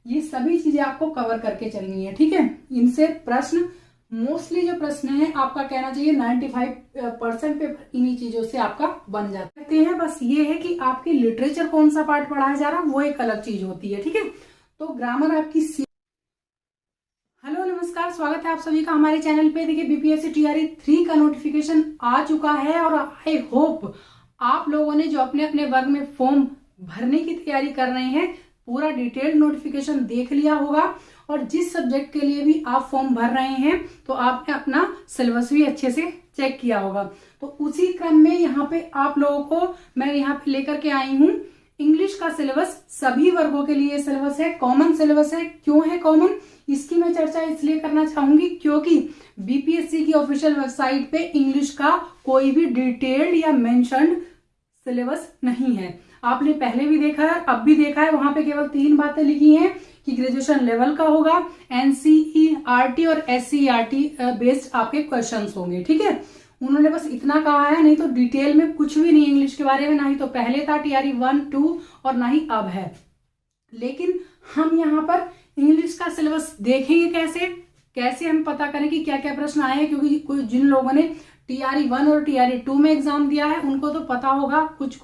ये सभी चीजें आपको कवर करके चलनी है, ठीक है। इनसे प्रश्न मोस्टली जो प्रश्न है आपका कहना चाहिए 95% पेपर इन्हीं चीजों से आपका बन जाते हैं। बस ये है कि आपके लिटरेचर कौन सा पार्ट पढ़ाया जा रहा है वो एक अलग चीज होती है, ठीक है। तो ग्रामर आपकी हेलो नमस्कार, स्वागत है आप सभी का हमारे चैनल पे। देखिए बीपीएससी टीआरई 3 का नोटिफिकेशन आ चुका है और आई होप आप लोगों ने जो अपने अपने वर्ग में फॉर्म भरने की तैयारी कर रहे हैं पूरा डिटेल्ड नोटिफिकेशन देख लिया होगा। और जिस सब्जेक्ट के लिए भी आप फॉर्म भर रहे हैं तो आपने अपना सिलेबस भी अच्छे से चेक किया होगा। तो उसी क्रम में यहाँ पे आप लोगों को मैं यहाँ पे लेकर के आई हूँ इंग्लिश का सिलेबस। सभी वर्गों के लिए सिलेबस है, कॉमन सिलेबस है। क्यों है कॉमन, इसकी मैं चर्चा इसलिए करना चाहूंगी क्योंकि बीपीएससी की ऑफिशियल वेबसाइट पे इंग्लिश का कोई भी डिटेल्ड या मेंशन्ड सिलेबस नहीं है। आपने पहले भी देखा है, अब भी देखा है, वहां पे केवल 3 बातें लिखी हैं कि ग्रेजुएशन लेवल का होगा, एनसीईआरटी और एससीईआरटी बेस्ड आपके क्वेश्चंस होंगे, ठीक है। उन्होंने बस इतना कहा है, नहीं तो डिटेल में कुछ भी नहीं इंग्लिश के बारे में, ना ही तो पहले था टीआरई 1, 2 और ना ही अब है। लेकिन हम यहाँ पर इंग्लिश का सिलेबस देखेंगे कैसे हम पता करें कि क्या क्या प्रश्न आए हैं, क्योंकि जिन लोगों ने टीआरई 1 और टीआरई 2 में एग्जाम दिया है उनको तो पता होगा कुछ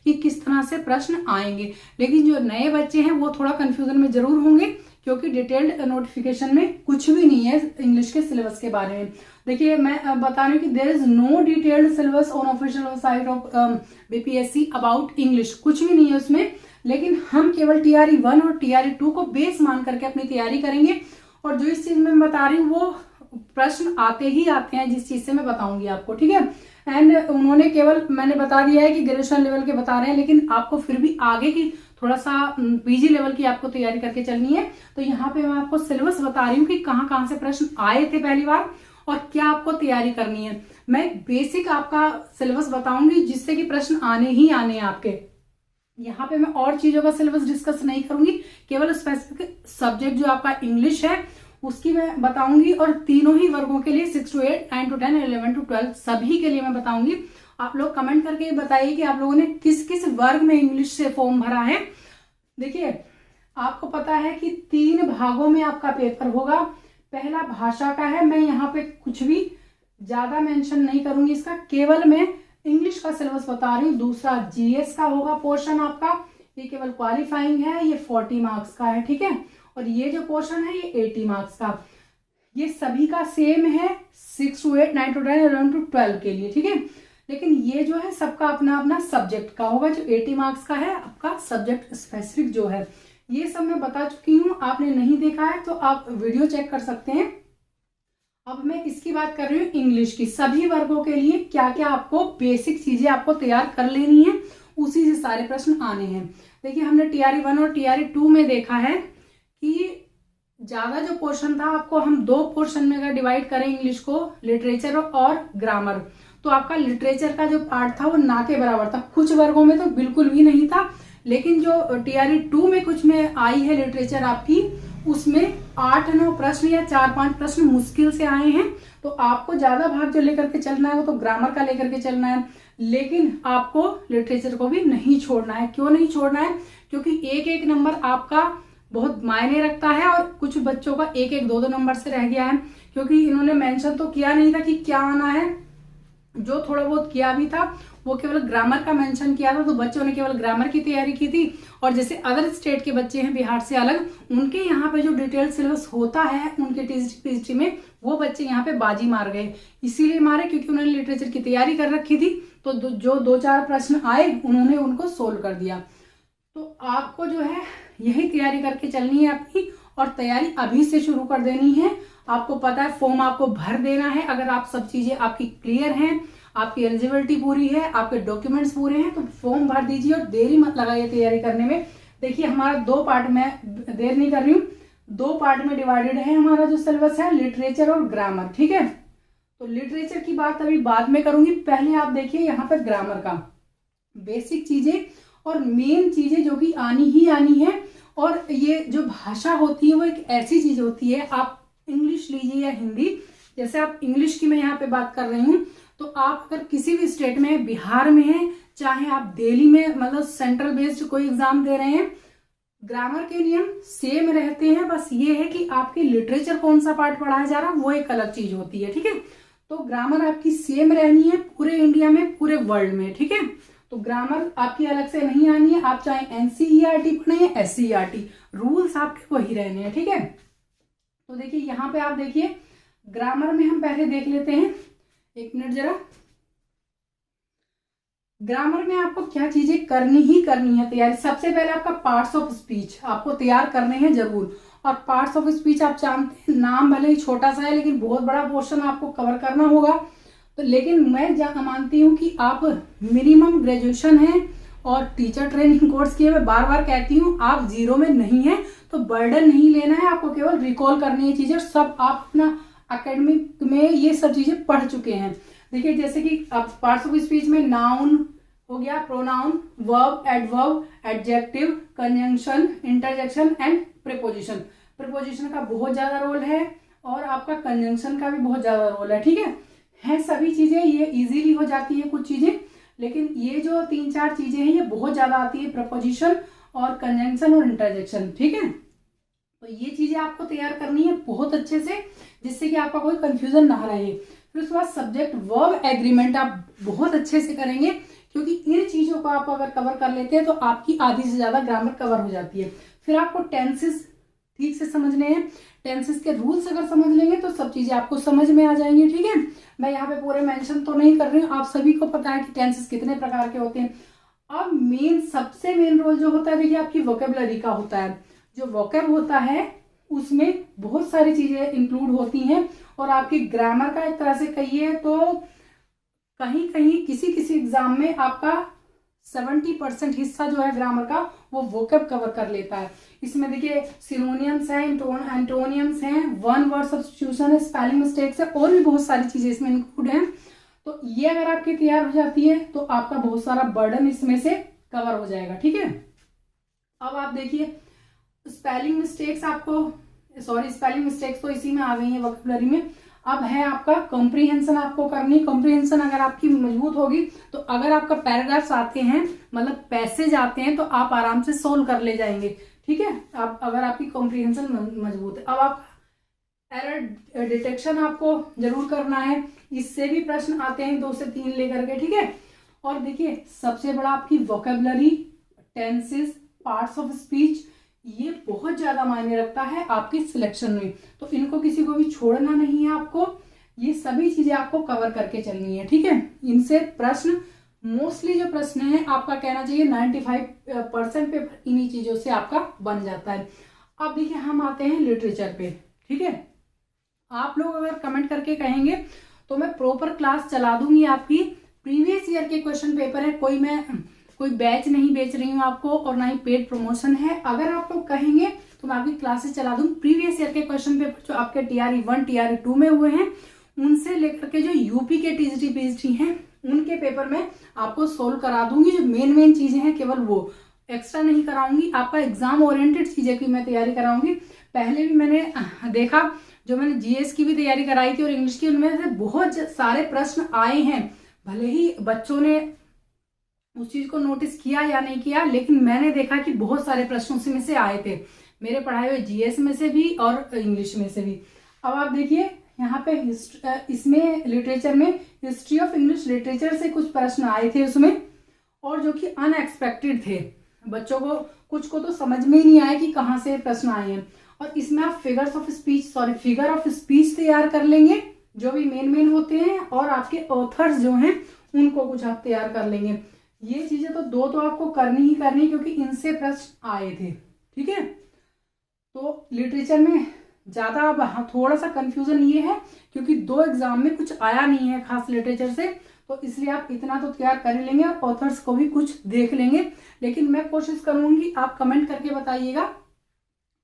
कि किस तरह से प्रश्न आएंगे। लेकिन जो नए बच्चे हैं वो थोड़ा कंफ्यूजन में जरूर होंगे क्योंकि डिटेल्ड नोटिफिकेशन में कुछ भी नहीं है इंग्लिश के सिलेबस के बारे में। देखिए मैं बता रही हूँ कि there is no detailed syllabus on official website of BPSC about English, कुछ भी नहीं है उसमें। लेकिन हम केवल टीआरई 1 और टीआरई 2 को बेस मान करके अपनी तैयारी करेंगे। और जो इस चीज में मैं बता रही हूँ वो प्रश्न आते ही आते हैं जिस चीज से मैं बताऊंगी आपको, ठीक है। एंड उन्होंने केवल मैंने बता दिया है कि ग्रेजुएशन लेवल के बता रहे हैं, लेकिन आपको फिर भी आगे की थोड़ा सा पीजी लेवल की आपको तैयारी करके चलनी है। तो यहाँ पे मैं आपको सिलेबस बता रही हूँ कि कहाँ से प्रश्न आए थे पहली बार और क्या आपको तैयारी करनी है। मैं बेसिक आपका सिलेबस बताऊंगी जिससे कि प्रश्न आने ही आने हैं आपके। यहाँ पे मैं और चीजों का सिलेबस डिस्कस नहीं करूंगी, केवल स्पेसिफिक सब्जेक्ट जो आपका इंग्लिश है उसकी मैं बताऊंगी। और तीनों ही वर्गों के लिए 6 to 8, 9 to 10, 11 to 12 सभी के लिए मैं बताऊंगी। आप लोग कमेंट करके बताइए कि आप लोगों ने किस किस वर्ग में इंग्लिश से फॉर्म भरा है। देखिए आपको पता है कि 3 भागों में आपका पेपर होगा। पहला भाषा का है, मैं यहाँ पे कुछ भी ज्यादा मेंशन नहीं करूंगी इसका, केवल मैं इंग्लिश का सिलेबस बता रही हूँ। दूसरा जीएस का होगा पोर्शन आपका, ये केवल क्वालिफाइंग है, ये 40 मार्क्स का है, ठीक है। और ये जो पोर्शन है ये 80 मार्क्स का। ये सभी का सेम है 6 to 8, 9 to 10, 11 to 12 के लिए, ठीक है। लेकिन ये जो है सबका अपना अपना सब्जेक्ट का होगा। जो 80 मार्क्स का है आपका सब्जेक्ट स्पेसिफिक जो है, ये सब मैं बता चुकी हूँ। आपने नहीं देखा है तो आप वीडियो चेक कर सकते हैं। अब मैं इसकी बात कर रही हूँ इंग्लिश की। सभी वर्गों के लिए क्या क्या आपको बेसिक चीजें आपको तैयार कर लेनी है, उसी से सारे प्रश्न आने हैं। देखिए हमने टीआरई 1 और टीआरई 2 में देखा है कि ज्यादा जो पोर्शन था आपको हम 2 पोर्शन में अगर डिवाइड करें इंग्लिश को, लिटरेचर और ग्रामर, तो आपका लिटरेचर का जो पार्ट था वो ना के बराबर था। कुछ वर्गों में तो बिल्कुल भी नहीं था, लेकिन जो टीआरई 2 में कुछ में आई है लिटरेचर आपकी, उसमें 8-9 प्रश्न या 4-5 प्रश्न मुश्किल से आए हैं। तो आपको ज्यादा भाग जो लेकर के चलना है वो तो ग्रामर का लेकर के चलना है, लेकिन आपको लिटरेचर को भी नहीं छोड़ना है। क्यों नहीं छोड़ना है, क्योंकि एक एक नंबर आपका बहुत मायने रखता है और कुछ बच्चों का 1-1, 2-2 नंबर से रह गया है, क्योंकि इन्होंने मेंशन तो किया नहीं था कि क्या आना है। जो थोड़ा बहुत किया भी था वो केवल ग्रामर का मेंशन किया था, तो बच्चों ने केवल ग्रामर की तैयारी की थी। और जैसे अदर स्टेट के बच्चे हैं बिहार से अलग, उनके यहाँ पे जो डिटेल सिलेबस होता है उनके टीजीटी में, वो बच्चे यहाँ पे बाजी मार गए। इसीलिए मारे क्योंकि उन्होंने लिटरेचर की तैयारी कर रखी थी, तो जो 2-4 प्रश्न आए उन्होंने उनको सोल्व कर दिया। तो आपको जो है यही तैयारी करके चलनी है अपनी, और तैयारी अभी से शुरू कर देनी है। आपको पता है फॉर्म आपको भर देना है। अगर आप सब चीजें आपकी क्लियर हैं, आपकी एलिजिबिलिटी पूरी है, आपके डॉक्यूमेंट्स पूरे हैं, तो फॉर्म भर दीजिए और देरी मत लगाइए तैयारी करने में। देखिए हमारा 2 पार्ट में, देर नहीं कर रही हूँ, 2 पार्ट में डिवाइडेड है हमारा जो सिलेबस है, लिटरेचर और ग्रामर, ठीक है। तो लिटरेचर की बात अभी बाद में करूंगी, पहले आप देखिए यहाँ पर ग्रामर का बेसिक चीजें और मेन चीजें जो कि आनी ही आनी है। और ये जो भाषा होती है वो एक ऐसी चीज होती है, आप इंग्लिश लीजिए या हिंदी, जैसे आप इंग्लिश की मैं यहाँ पे बात कर रही हूँ, तो आप अगर किसी भी स्टेट में, बिहार में है, चाहे आप दिल्ली में मतलब सेंट्रल बेस्ड कोई एग्जाम दे रहे हैं, ग्रामर के नियम सेम रहते हैं, बस ये है कि आपके लिटरेचर कौन सा पार्ट पढ़ाया जा रहा है वो एक अलग चीज होती है। ठीक है, तो ग्रामर आपकी सेम रहनी है पूरे इंडिया में, पूरे वर्ल्ड में। ठीक है, तो ग्रामर आपकी अलग से नहीं आनी है, आप चाहे एनसीईआरटी पढ़े या एससीईआरटी, रूल्स आपके वही रहने हैं। ठीक है, तो देखिए यहाँ पे आप देखिए ग्रामर में हम पहले देख लेते हैं, एक मिनट जरा। ग्रामर में आपको क्या चीजें करनी ही करनी है तैयारी। सबसे पहले आपका पार्ट्स ऑफ स्पीच आपको तैयार करने हैं जरूर, और पार्ट्स ऑफ स्पीच आप जानते हैं नाम भले ही छोटा सा है लेकिन बहुत बड़ा पोर्शन आपको कवर करना होगा। तो लेकिन मैं मानती हूँ कि आप मिनिमम ग्रेजुएशन है और टीचर ट्रेनिंग कोर्स किए, मैं बार बार कहती हूँ आप जीरो में नहीं है तो बर्डन नहीं लेना है, आपको केवल रिकॉल करनी है चीजें, और सब आप अपना एकेडमिक में ये सब चीजें पढ़ चुके हैं। देखिए जैसे कि अब पार्ट्स ऑफ स्पीच में नाउन हो गया, pronoun, verb, adverb, adjective, conjunction, interjection and preposition. Preposition का बहुत ज्यादा रोल है और आपका कंजंक्शन का भी बहुत ज्यादा रोल है। ठीक है सभी चीजें ये इजीली हो जाती है कुछ चीजें, लेकिन ये जो 3-4 चीजें हैं ये बहुत ज्यादा आती है, प्रीपोजिशन और कंजंक्शन और इंटरजेक्शन। ठीक है, तो ये चीजें आपको तैयार करनी है बहुत अच्छे से, जिससे कि आपका कोई कंफ्यूजन ना रहे। फिर उसके बाद सब्जेक्ट वर्ब एग्रीमेंट आप बहुत अच्छे से करेंगे, क्योंकि इन चीजों को आप अगर कवर कर लेते हैं तो आपकी आधी से ज्यादा ग्रामर कवर हो जाती है। फिर आपको टेंसेस ठीक से समझने हैं, टेंसेस के रूल्स अगर समझ लेंगे तो सब चीजें आपको समझ में आ जाएंगी। ठीक है, मैं यहाँ पे पूरे मेंशन तो नहीं कर रही हूँ, आप सभी को पता है कि टेंसेस कितने प्रकार के होते हैं। अब सबसे मेन रोल जो होता है देखिए आपकी वोकेबलरी का होता है। जो वोकेब होता है उसमें बहुत सारी चीजें इंक्लूड होती हैं, और आपकी ग्रामर का एक तरह से कहिए तो कहीं कहीं किसी किसी एग्जाम में आपका 70% हिस्सा जो है ग्रामर का वो वोकेब कवर कर लेता है। इसमें देखिए सिनोनियम्स हैं, एंटोनियम्स हैं, वन वर्ड सब्स्टिट्यूशन है, स्पेलिंग मिस्टेक्स है, और भी बहुत सारी चीजें इसमें इंक्लूड हैं। तो ये अगर आपकी तैयार हो जाती है तो आपका बहुत सारा बर्डन इसमें से कवर हो जाएगा। ठीक है, अब आप देखिए स्पेलिंग मिस्टेक्स तो इसी में आ गई है वोकेबलरी में। अब है आपका कॉम्प्रीहेंशन आपको करनी। कॉम्प्रीहेंशन अगर आपकी मजबूत होगी तो अगर आपका पैराग्राफ्स आते हैं, मतलब पैसेज आते हैं, तो आप आराम से सोल्व कर ले जाएंगे। ठीक है, अब अगर आपकी कॉम्प्रीहेंशन मजबूत है। अब आप एरर डिटेक्शन आपको जरूर करना है, इससे भी प्रश्न आते हैं 2 से 3 लेकर के। ठीक है, और देखिए सबसे बड़ा आपकी vocabulary, tenses, parts of speech, ये बहुत ज्यादा मायने रखता है आपकी सिलेक्शन में, तो इनको किसी को भी छोड़ना नहीं है आपको। ये सभी चीजें आपको कवर करके चलनी है। ठीक है, इनसे प्रश्न मोस्टली जो प्रश्न है आपका कहना चाहिए 95% पेपर इन्हीं चीजों से आपका बन जाता है। अब देखिए हम आते हैं लिटरेचर पे। ठीक है, आप लोग अगर कमेंट करके कहेंगे तो मैं प्रॉपर क्लास चला दूंगी आपकी। प्रीवियस ईयर के क्वेश्चन पेपर है, कोई बैच नहीं बेच रही हूँ आपको, और ना ही पेड प्रमोशन है। अगर आप लोग कहेंगे तो मैं आपकी क्लासेस चला दूँ। प्रीवियस ईयर के क्वेश्चन पेपर जो आपके TRE 1 TRE 2 में हुए हैं, उनसे लेकर के जो यूपी के TGT PGT हैं उनके पेपर में आपको सोल्व करा दूंगी। जो मेन चीजें हैं केवल वो, एक्स्ट्रा नहीं कराऊंगी। आपका एग्जाम ओरिएंटेड चीजें की मैं तैयारी कराऊंगी। पहले भी मैंने देखा, जो मैंने GS की भी तैयारी कराई थी और इंग्लिश की, उनमें से बहुत सारे प्रश्न आए हैं। भले ही बच्चों ने उस चीज को नोटिस किया या नहीं किया, लेकिन मैंने देखा कि बहुत सारे प्रश्न उसी में से आए थे, मेरे पढ़ाए हुए GS में से भी और इंग्लिश में से भी। अब आप देखिए यहाँ पे इसमें लिटरेचर में हिस्ट्री ऑफ इंग्लिश लिटरेचर से कुछ प्रश्न आए थे उसमें, और जो कि अनएक्सपेक्टेड थे। बच्चों को कुछ को तो समझ में ही नहीं आया कि कहाँ से प्रश्न आए हैं। और इसमें आप फिगर ऑफ स्पीच तैयार कर लेंगे, जो भी मेन होते हैं, और आपके ऑथर्स जो हैं उनको कुछ आप तैयार कर लेंगे। ये चीजें तो 2 तो आपको करनी ही करनी, क्योंकि इनसे प्रश्न आए थे। ठीक है, तो लिटरेचर में ज्यादा अब थोड़ा सा कंफ्यूजन ये है क्योंकि 2 एग्जाम में कुछ आया नहीं है खास लिटरेचर से, तो इसलिए आप इतना तो तैयार कर ही लेंगे और ऑथर्स को भी कुछ देख लेंगे। लेकिन मैं कोशिश करूंगी, आप कमेंट करके बताइएगा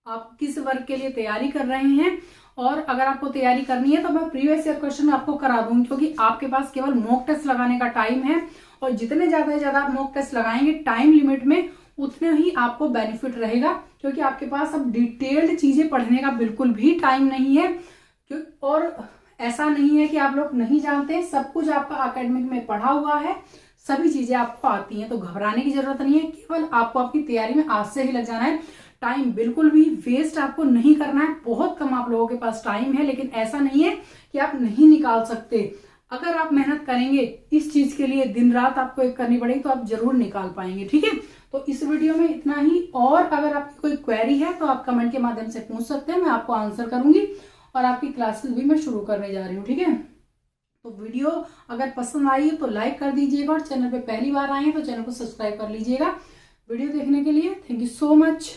आप किस वर्ग के लिए तैयारी कर रहे हैं, और अगर आपको तैयारी करनी है तो मैं प्रीवियस ईयर क्वेश्चन आपको करा दूंगी, क्योंकि आपके पास केवल मॉक टेस्ट लगाने का टाइम है, और जितने ज्यादा से ज्यादा आप मॉक टेस्ट लगाएंगे टाइम लिमिट में, उतने ही आपको बेनिफिट रहेगा। क्योंकि आपके पास अब डिटेल्ड चीजें पढ़ने का बिल्कुल भी टाइम नहीं है, और ऐसा नहीं है कि आप लोग नहीं जानते, सब कुछ आपका एकेडमिक में पढ़ा हुआ है, सभी चीजें आपको आती हैं, तो घबराने की जरूरत नहीं है। केवल आपको आपकी तैयारी में आज से ही लग जाना है। टाइम बिल्कुल भी वेस्ट आपको नहीं करना है। बहुत कम आप लोगों के पास टाइम है, लेकिन ऐसा नहीं है कि आप नहीं निकाल सकते। अगर आप मेहनत करेंगे इस चीज के लिए, दिन रात आपको एक करनी पड़ेगी, तो आप जरूर निकाल पाएंगे। ठीक है, तो इस वीडियो में इतना ही। और अगर आपकी कोई क्वेरी है तो आप कमेंट के माध्यम से पूछ सकते हैं, मैं आपको आंसर करूंगी। और आपकी क्लासेस भी मैं शुरू करने जा रही हूँ। ठीक है, तो वीडियो अगर पसंद आई तो लाइक कर दीजिएगा, और चैनल पे पहली बार आए हैं तो चैनल को सब्सक्राइब कर लीजिएगा। वीडियो देखने के लिए थैंक यू सो मच।